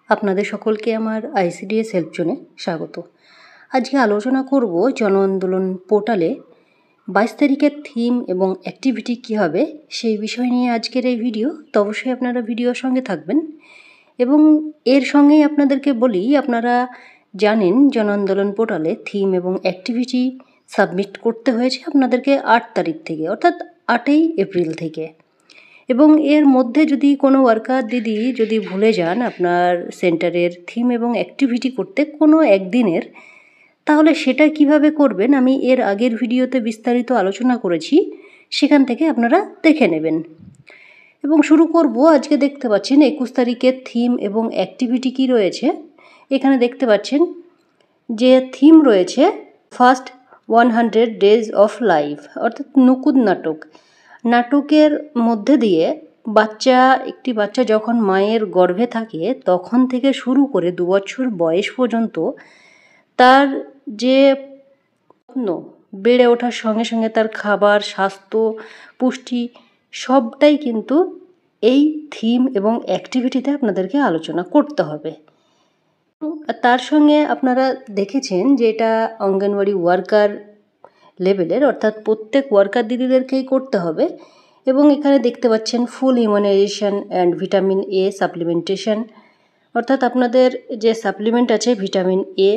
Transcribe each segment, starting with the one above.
আপনাদের সকলকে আমার ICDS হেল্প জোনে স্বাগত। আজকে আলোচনা করব জন আন্দোলন পোর্টালে 22 তারিখের থিম এবং অ্যাক্টিভিটি কী হবে সেই বিষয় নিয়ে আজকের এই ভিডিও। তো অবশ্যই আপনারা ভিডিওর সঙ্গে থাকবেন এবং এর সঙ্গেই আপনাদেরকে বলি, আপনারা জানেন জন আন্দোলন পোর্টালে থিম এবং অ্যাক্টিভিটি সাবমিট করতে হয়েছে আপনাদেরকে 8 তারিখ থেকে, অর্থাৎ 8ই এপ্রিল থেকে। এবং এর মধ্যে যদি কোনো ওয়ার্কার দিদি যদি ভুলে যান আপনার সেন্টারের থিম এবং অ্যাক্টিভিটি করতে কোনো একদিনের, তাহলে সেটা কিভাবে করবেন আমি এর আগের ভিডিওতে বিস্তারিত আলোচনা করেছি, সেখান থেকে আপনারা দেখে নেবেন। এবং শুরু করব, আজকে দেখতে পাচ্ছেন 21 তারিখের থিম এবং অ্যাক্টিভিটি কী রয়েছে। এখানে দেখতে পাচ্ছেন যে থিম রয়েছে ফার্স্ট 100 ডেজ অফ লাইফ, অর্থাৎ নুকুদ নাটক। নাটকের মধ্যে দিয়ে একটি বাচ্চা যখন মায়ের গর্ভে থাকে তখন থেকে শুরু করে 2 বছর বয়স পর্যন্ত তার যে বেড়ে ওঠার সঙ্গে সঙ্গে তার খাবার, স্বাস্থ্য, পুষ্টি সবটাই কিন্তু এই থিম এবং অ্যাক্টিভিটিতে আপনাদেরকে আলোচনা করতে হবে। তার সঙ্গে আপনারা দেখেছেন যে এটা অঙ্গনওয়াড়ি ওয়ার্কার লেভেলের, অর্থাৎ প্রত্যেক ওয়ার্কার দিদিদেরকেই করতে হবে। এবং এখানে দেখতে পাচ্ছেন full immunisation and vitamin A supplementation, অর্থাৎ আপনাদের যে সাপ্লিমেন্ট আছে ভিটামিন এ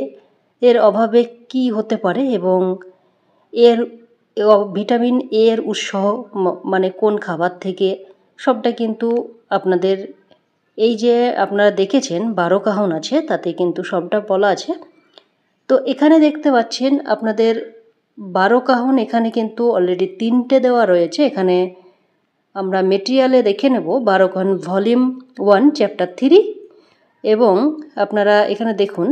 এর অভাবে কি হতে পারে এবং এর ভিটামিন এ এর উৎস মানে কোন খাবার থেকে, সবটা কিন্তু আপনাদের এই যে আপনারা দেখেছেন 12 কাহন আছে তাতে কিন্তু সবটা বলা আছে। তো এখানে দেখতে পাচ্ছেন আপনাদের 12 কাহন, এখানে কিন্তু অলরেডি 3টে দেওয়া রয়েছে। এখানে আমরা মেটেরিয়ালে দেখে নেব 12 কাহন ভলিউম 1 চ্যাপ্টার 3, এবং আপনারা এখানে দেখুন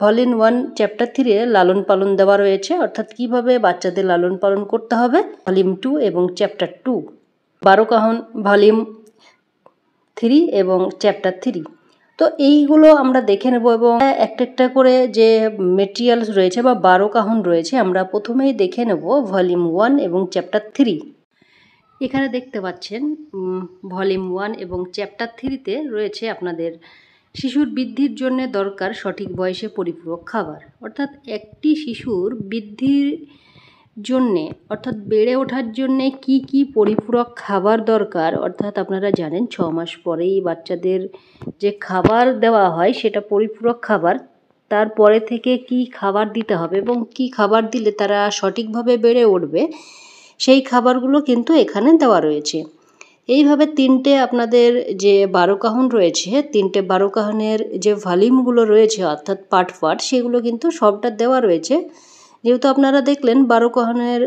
ভলিউম 1 চ্যাপ্টার 3 লালন পালন দেওয়া রয়েছে, অর্থাৎ কিভাবে বাচ্চাদের লালন পালন করতে হবে। ভলিউম 2 এবং চ্যাপ্টার 2 12 কাহন ভলিউম 3 এবং চ্যাপ্টার 3। তো এইগুলো আমরা দেখে নেব এবং একটা একটা করে যে মেটেরিয়ালস রয়েছে বা 12 কাহন রয়েছে আমরা প্রথমেই দেখে নেব ভলিউম 1 এবং চ্যাপ্টার 3। এখানে দেখতে পাচ্ছেন ভলিউম 1 এবং চ্যাপ্টার 3তে রয়েছে আপনাদের শিশুর বৃদ্ধির জন্য দরকার সঠিক বয়সে পরিপূরক খাবার, অর্থাৎ একটি শিশুর বৃদ্ধির জন্যে অর্থাৎ বেড়ে ওঠার জন্যে কি কি পরিপূরক খাবার দরকার, অর্থাৎ আপনারা জানেন 6 মাস পরেই বাচ্চাদের যে খাবার দেওয়া হয় সেটা পরিপূরক খাবার। তারপরে থেকে কি খাবার দিতে হবে এবং কি খাবার দিলে তারা সঠিকভাবে বেড়ে উঠবে সেই খাবারগুলো কিন্তু এখানে দেওয়া রয়েছে। এইভাবে 3টে আপনাদের যে 12 কাহন রয়েছে, 3টে 12 কাহনের যে ভলিউমগুলো রয়েছে অর্থাৎ পার্ট সেগুলো কিন্তু সবটা দেওয়া রয়েছে। যেহেতু আপনারা দেখলেন 12 কাহনের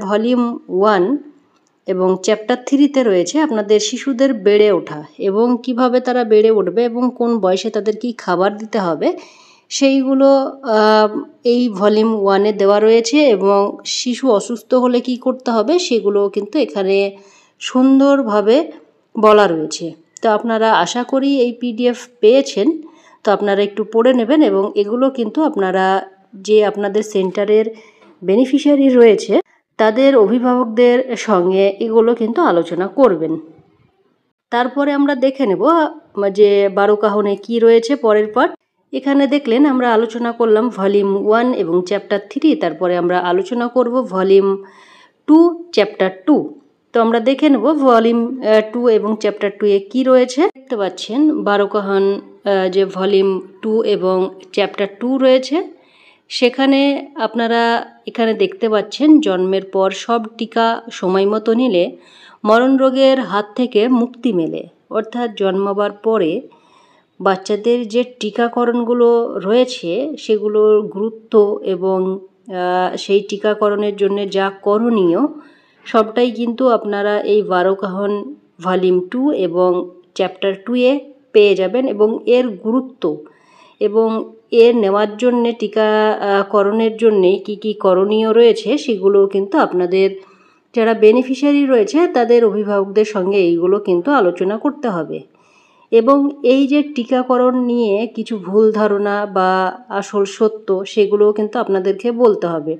ভলিউম 1 এবং চ্যাপ্টার 3তে রয়েছে আপনাদের শিশুদের বেড়ে ওঠা এবং কিভাবে তারা বেড়ে উঠবে এবং কোন বয়সে তাদের কি খাবার দিতে হবে সেইগুলো এই ভলিউম 1-এ দেওয়া রয়েছে, এবং শিশু অসুস্থ হলে কি করতে হবে সেগুলো কিন্তু এখানে সুন্দরভাবে বলা রয়েছে। তো আপনারা আশা করি এই PDF পেয়েছেন, তো আপনারা একটু পড়ে নেবেন এবং এগুলো কিন্তু আপনারা যে আপনাদের সেন্টারের বেনিফিশিয়ারি রয়েছে তাদের অভিভাবকদের সঙ্গে এগুলো কিন্তু আলোচনা করবেন। তারপরে আমরা দেখে নেব যে 12 কাহনে কি রয়েছে পরের পার্ট। এখানে দেখলেন আমরা আলোচনা করলাম ভলিউম 1 এবং চ্যাপ্টার 3, তারপরে আমরা আলোচনা করব ভলিউম 2 চ্যাপ্টার 2। তো আমরা দেখে নেব ভলিউম 2 এবং চ্যাপ্টার 2-এ কী রয়েছে। দেখতে পাচ্ছেন 12 কাহন যে ভলিউম 2 এবং চ্যাপ্টার 2 রয়েছে, সেখানে আপনারা এখানে দেখতে পাচ্ছেন জন্মের পর সব টিকা সময় মতো নিলে মরণ রোগের হাত থেকে মুক্তি মেলে, অর্থাৎ জন্মাবার পরে বাচ্চাদের যে টিকাকরণগুলো রয়েছে সেগুলোর গুরুত্ব এবং সেই টিকাকরণের জন্য যা করণীয় সবটাই কিন্তু আপনারা এই 12 কাহন ভলিউম 2 এবং চ্যাপ্টার 2-এ পেয়ে যাবেন, এবং এর গুরুত্ব এবং এর নেওয়ার জন্যে টিকাকরণের জন্যে কি কি করণীয় রয়েছে সেগুলো কিন্তু আপনাদের যারা বেনিফিশিয়ারি রয়েছে তাদের অভিভাবকদের সঙ্গে এইগুলো কিন্তু আলোচনা করতে হবে। এবং এই যে টিকাকরণ নিয়ে কিছু ভুল ধারণা বা আসল সত্য সেগুলোও কিন্তু আপনাদেরকে বলতে হবে,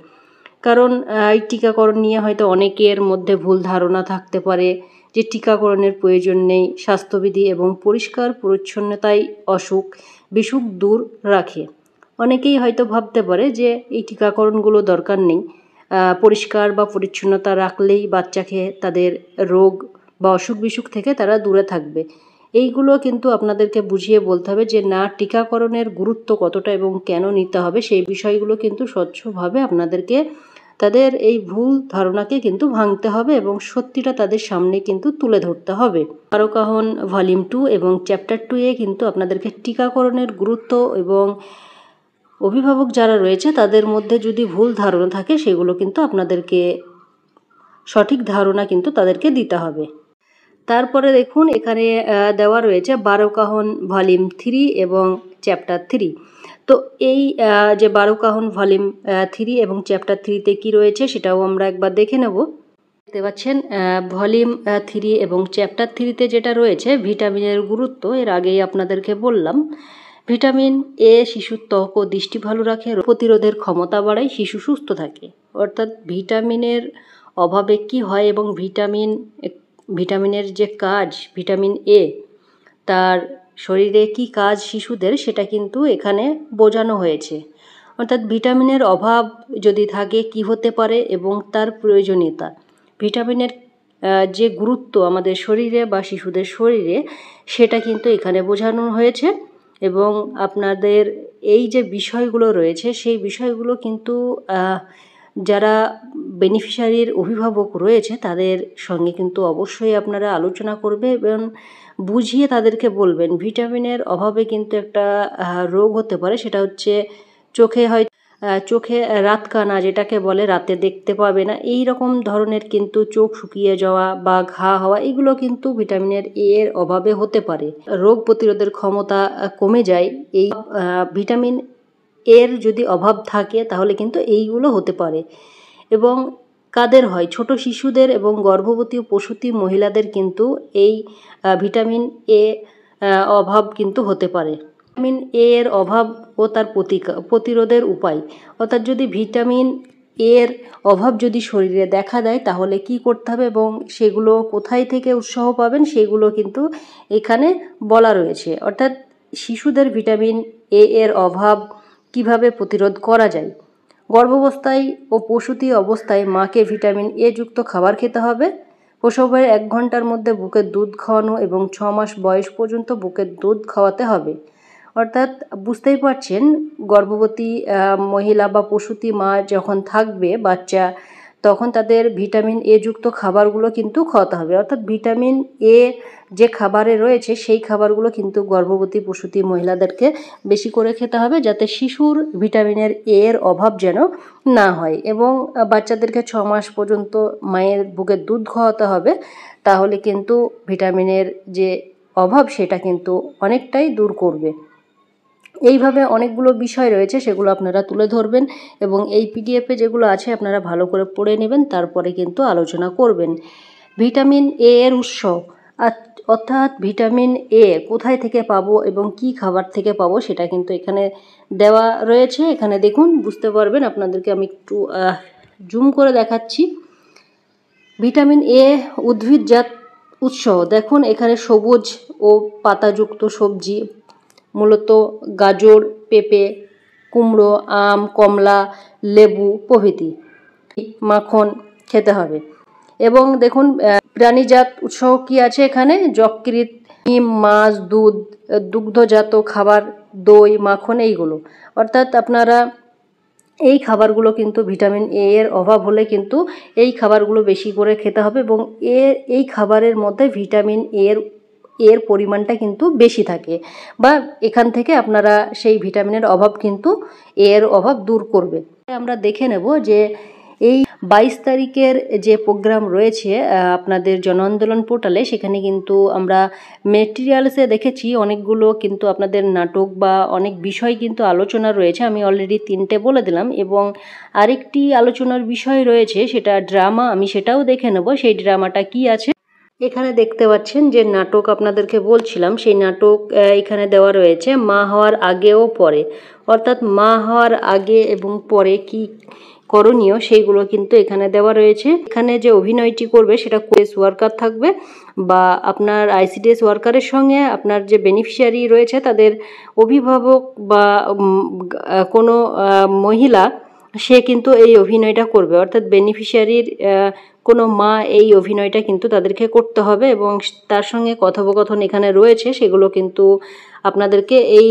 কারণ এই টিকাকরণ নিয়ে হয়তো অনেকের মধ্যে ভুল ধারণা থাকতে পারে যে টিকাকরণের প্রয়োজন নেই, স্বাস্থ্যবিধি এবং পরিষ্কার পরিচ্ছন্নতাই অসুখ, বিসুখ দূর রাখে। অনেকেই হয়তো ভাবতে পারে যে এই টিকাকরণগুলো দরকার নেই, পরিষ্কার বা পরিচ্ছন্নতা রাখলেই বাচ্চাকে তাদের রোগ বা অসুখ বিসুখ থেকে তারা দূরে থাকবে। এইগুলো কিন্তু আপনাদেরকে বুঝিয়ে বলতে হবে যে না, টিকাকরণের গুরুত্ব কতটা এবং কেন নিতে হবে সেই বিষয়গুলো কিন্তু স্বচ্ছভাবে আপনাদেরকে তাদের এই ভুল ধারণাকে কিন্তু ভাঙতে হবে এবং সত্যিটা তাদের সামনে কিন্তু তুলে ধরতে হবে। বারোকাহন ভলিউম 2 এবং চ্যাপ্টার 2-এ কিন্তু আপনাদেরকে টিকাকরণের গুরুত্ব এবং অভিভাবক যারা রয়েছে তাদের মধ্যে যদি ভুল ধারণা থাকে সেগুলো কিন্তু আপনাদেরকে সঠিক ধারণা কিন্তু তাদেরকে দিতে হবে। তারপরে দেখুন এখানে দেওয়া রয়েছে বারোকাহন ভলিউম 3 এবং চ্যাপ্টার 3। তো এই যে বারোকাহন ভলিউম 3 এবং চ্যাপ্টার 3-তে কী রয়েছে সেটাও আমরা একবার দেখে নেব। দেখতে পাচ্ছেন ভলিউম 3 এবং চ্যাপ্টার 3-তে যেটা রয়েছে ভিটামিনের গুরুত্ব, এর আগেই আপনাদেরকে বললাম। ভিটামিন এ শিশুর ত্বক ও দৃষ্টি ভালো রাখে, প্রতিরোধের ক্ষমতা বাড়ায়, শিশু সুস্থ থাকে। অর্থাৎ ভিটামিনের অভাবে কি হয় এবং ভিটামিনের যে কাজ, ভিটামিন এ তার শরীরে কি কাজ শিশুদের সেটা কিন্তু এখানে বোঝানো হয়েছে। অর্থাৎ ভিটামিনের অভাব যদি থাকে কি হতে পারে এবং তার প্রয়োজনীয়তা, ভিটামিনের যে গুরুত্ব আমাদের শরীরে বা শিশুদের শরীরে সেটা কিন্তু এখানে বোঝানো হয়েছে। এবং আপনাদের এই যে বিষয়গুলো রয়েছে সেই বিষয়গুলো কিন্তু যারা বেনিফিশিয়ারির অভিভাবক রয়েছে তাদের সঙ্গে কিন্তু অবশ্যই আপনারা আলোচনা করবে এবং বুঝিয়ে তাদেরকে বলবেন ভিটামিনের অভাবে কিন্তু একটা রোগ হতে পারে, সেটা হচ্ছে চোখে রাতকানা, যেটাকে বলে রাতে দেখতে পাবে না, এই রকম ধরনের কিন্তু চোখ শুকিয়ে যাওয়া বা ঘা হওয়া, এগুলো কিন্তু ভিটামিনের এর অভাবে হতে পারে। রোগ প্রতিরোধের ক্ষমতা কমে যায় এই ভিটামিন এর যদি অভাব থাকে তাহলে কিন্তু এইগুলো হতে পারে। এবং কাদের হয়, ছোট শিশুদের এবং গর্ভবতী ও প্রসূতি মহিলাদের কিন্তু এই ভিটামিন এ অভাব কিন্তু হতে পারে। ভিটামিন এ এর অভাব ও তার প্রতিরোধের উপায়, অর্থাৎ যদি ভিটামিন এর অভাব যদি শরীরে দেখা দেয় তাহলে কি করতে হবে এবং সেগুলো কোথায় থেকে উৎসাহ পাবেন সেগুলো কিন্তু এখানে বলা রয়েছে। অর্থাৎ শিশুদের ভিটামিন এ এর অভাব কিভাবে প্রতিরোধ করা যায়। গর্ভাবস্থায় ও প্রসূতি অবস্থায় মাকে ভিটামিন এ যুক্ত খাবার খেতে হবে। প্রসবের 1 ঘন্টার মধ্যে বুকের দুধ খাওয়ানো এবং 6 মাস বয়স পর্যন্ত বুকের দুধ খাওয়াতে হবে। অর্থাৎ বুঝতেই পারছেন, গর্ভবতী মহিলা বা প্রসূতি মা যখন থাকবে বাচ্চা, তখন তাদের ভিটামিন এ যুক্ত খাবারগুলো কিন্তু খাওয়াতে হবে। অর্থাৎ ভিটামিন এ যে খাবারে রয়েছে সেই খাবারগুলো কিন্তু গর্ভবতী প্রসূতি মহিলাদেরকে বেশি করে খেতে হবে, যাতে শিশুর ভিটামিনের এর অভাব যেন না হয়। এবং বাচ্চাদেরকে 6 মাস পর্যন্ত মায়ের বুকের দুধ খাওয়াতে হবে, তাহলে কিন্তু ভিটামিনের যে অভাব সেটা কিন্তু অনেকটাই দূর করবে। এইভাবে অনেকগুলো বিষয় রয়েছে, সেগুলো আপনারা তুলে ধরবেন এবং এই পিডিএফে যেগুলো আছে আপনারা ভালো করে পড়ে নেবেন, তারপরে কিন্তু আলোচনা করবেন। ভিটামিন এ এর উৎস, অর্থাৎ ভিটামিন এ কোথায় থেকে পাবো এবং কি খাবার থেকে পাবো সেটা কিন্তু এখানে দেওয়া রয়েছে। এখানে দেখুন, বুঝতে পারবেন, আপনাদেরকে আমি একটু জুম করে দেখাচ্ছি। ভিটামিন এ উদ্ভিদজাত উৎস, দেখুন এখানে সবুজ ও পাতাযুক্ত সবজি, মূলত গাজর, পেঁপে, কুমড়ো, আম, কমলা, লেবু প্রভৃতি। মাখন খেতে হবে। এবং দেখুন প্রাণীজাত উৎস কি আছে এখানে, যকৃৎ, ডিম, মাছ, দুধ, দুগ্ধজাত খাবার, দই, মাখন, এইগুলো। অর্থাৎ আপনারা এই খাবারগুলো কিন্তু ভিটামিন এ এর অভাব হলে কিন্তু এই খাবারগুলো বেশি করে খেতে হবে এবং এই খাবারের মধ্যে ভিটামিন এর পরিমাণটা কিন্তু বেশি থাকে, বা এখান থেকে আপনারা সেই ভিটামিনের অভাব কিন্তু এর অভাব দূর করবে। আমরা দেখে নেব যে এই 22 তারিখের যে প্রোগ্রাম রয়েছে আপনাদের জন আন্দোলন পোর্টালে, সেখানে কিন্তু আমরা মেটেরিয়ালসে দেখেছি অনেকগুলো কিন্তু আপনাদের নাটক বা অনেক বিষয় কিন্তু আলোচনা রয়েছে। আমি অলরেডি 3টে বলে দিলাম এবং আরেকটি আলোচনার বিষয় রয়েছে সেটা ড্রামা, আমি সেটাও দেখে নেব সেই ড্রামাটা কি আছে। এখানে দেখতে পাচ্ছেন যে নাটক আপনাদেরকে বলছিলাম, সেই নাটক এখানে দেওয়া রয়েছে মা হওয়ার আগে ও পরে। অর্থাৎ মা হওয়ার আগে এবং পরে কি করণীয় সেইগুলো কিন্তু এখানে দেওয়া রয়েছে। এখানে যে অভিনয়টি করবে সেটা কোয়েস ওয়ার্কার থাকবে বা আপনার আইসিডিএস ওয়ার্কারের সঙ্গে আপনার যে বেনিফিশিয়ারি রয়েছে তাদের অভিভাবক বা কোনো মহিলা সে কিন্তু এই অভিনয়টা করবে, অর্থাৎ বেনিফিশিয়ারির কোনো মা এই অভিনয়টা কিন্তু তাদেরকে করতে হবে এবং তার সঙ্গে কথোপকথন এখানে রয়েছে সেগুলো কিন্তু আপনাদেরকে এই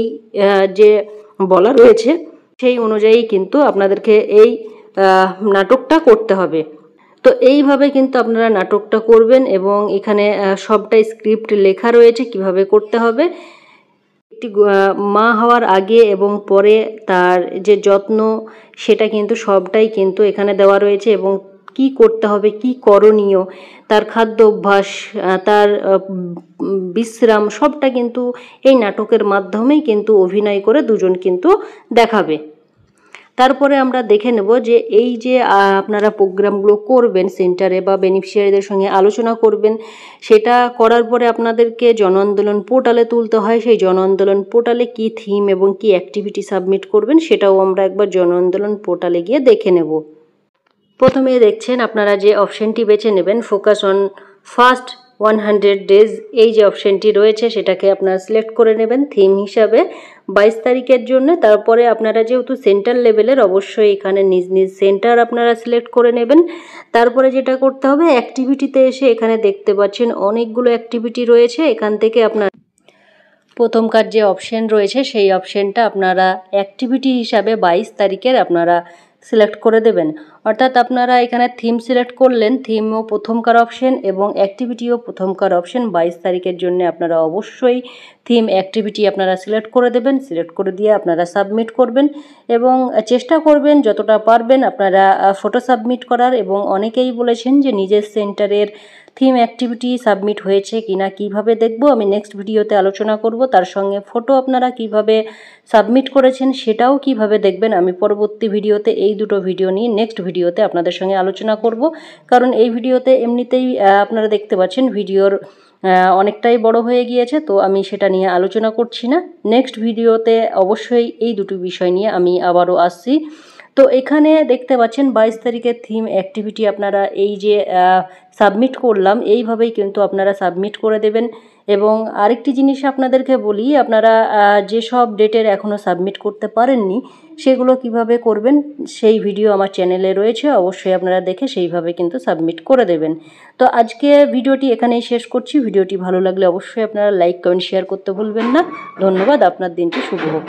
যে বলা রয়েছে সেই অনুযায়ী কিন্তু আপনাদেরকে এই নাটকটা করতে হবে। তো এইভাবে কিন্তু আপনারা নাটকটা করবেন এবং এখানে সবটাই স্ক্রিপ্ট লেখা রয়েছে কিভাবে করতে হবে। একটি মা হওয়ার আগে এবং পরে তার যে যত্ন সেটা কিন্তু সবটাই কিন্তু এখানে দেওয়া রয়েছে এবং কি করতে হবে, কি করণীয়, তার খাদ্য অভ্যাস, তার বিশ্রাম সবটা কিন্তু এই নাটকের মাধ্যমেই কিন্তু অভিনয় করে দুজন কিন্তু দেখাবে। তারপরে আমরা দেখে নেব যে এই যে আপনারা প্রোগ্রামগুলো করবেন সেন্টারে বা বেনিফিশিয়ারিদের সঙ্গে আলোচনা করবেন, সেটা করার পরে আপনাদেরকে জন আন্দোলন পোর্টালে তুলতে হয়। সেই জন আন্দোলন পোর্টালে কী থিম এবং কী অ্যাক্টিভিটি সাবমিট করবেন সেটাও আমরা একবার জন আন্দোলন পোর্টালে গিয়ে দেখে নেব। প্রথমে দেখছেন আপনারা যে অপশানটি বেছে নেবেন ফোকাস অন ফার্স্ট 100 ডেজ, এই যে অপশানটি রয়েছে সেটাকে আপনারা সিলেক্ট করে নেবেন থিম হিসাবে 22 তারিখের জন্য। তারপরে আপনারা যেহেতু সেন্টার লেভেলের অবশ্যই এখানে নিজ নিজ সেন্টার আপনারা সিলেক্ট করে নেবেন। তারপরে যেটা করতে হবে অ্যাক্টিভিটিতে এসে এখানে দেখতে পাচ্ছেন অনেকগুলো অ্যাক্টিভিটি রয়েছে। এখান থেকে আপনার প্রথমকার যে অপশান রয়েছে সেই অপশানটা আপনারা অ্যাক্টিভিটি হিসাবে 22 তারিখের আপনারা সিলেক্ট করে দেবেন। অর্থাৎ আপনারা এখানে থিম সিলেক্ট করলেন, থিমও প্রথমকার অপশান এবং অ্যাক্টিভিটিও প্রথমকার অপশান। 22 তারিখের জন্য আপনারা অবশ্যই থিম অ্যাক্টিভিটি আপনারা সিলেক্ট করে দেবেন। সিলেক্ট করে দিয়ে আপনারা সাবমিট করবেন এবং চেষ্টা করবেন যতটা পারবেন আপনারা ফটো সাবমিট করার। এবং অনেকেই বলেছেন যে নিজের সেন্টারের থিম অ্যাক্টিভিটি সাবমিট হয়েছে কিনা কিভাবে দেখব, আমি নেক্সট ভিডিওতে আলোচনা করব। তার সঙ্গে ফটো আপনারা কিভাবে সাবমিট করেছেন সেটাও কিভাবে দেখবেন আমি পরবর্তী ভিডিওতে, এই দুটো ভিডিও নিয়ে নেক্সট ভিডিওতে আপনাদের সঙ্গে আলোচনা করব। কারণ এই ভিডিওতে এমনিতেই আপনারা দেখতে পাচ্ছেন ভিডিওর অনেকটাই বড় হয়ে গিয়েছে, তো আমি সেটা নিয়ে আলোচনা করছি না। নেক্সট ভিডিওতে অবশ্যই এই দুটো বিষয় নিয়ে আমি আবারও আসছি। তো এখানে দেখতে পাচ্ছেন 22 তারিখের থিম অ্যাক্টিভিটি আপনারা এই যে সাবমিট করলাম এইভাবেই কিন্তু আপনারা সাবমিট করে দেবেন। এবং আরেকটি জিনিস আপনাদেরকে বলি, আপনারা যেসব ডেটের এখনও সাবমিট করতে পারেননি সেগুলো কিভাবে করবেন সেই ভিডিও আমার চ্যানেলে রয়েছে, অবশ্যই আপনারা দেখে সেইভাবে কিন্তু সাবমিট করে দেবেন। তো আজকে ভিডিওটি এখানেই শেষ করছি। ভিডিওটি ভালো লাগলে অবশ্যই আপনারা লাইক কমেন্ট শেয়ার করতে ভুলবেন না। ধন্যবাদ, আপনার দিনটি শুভ হোক।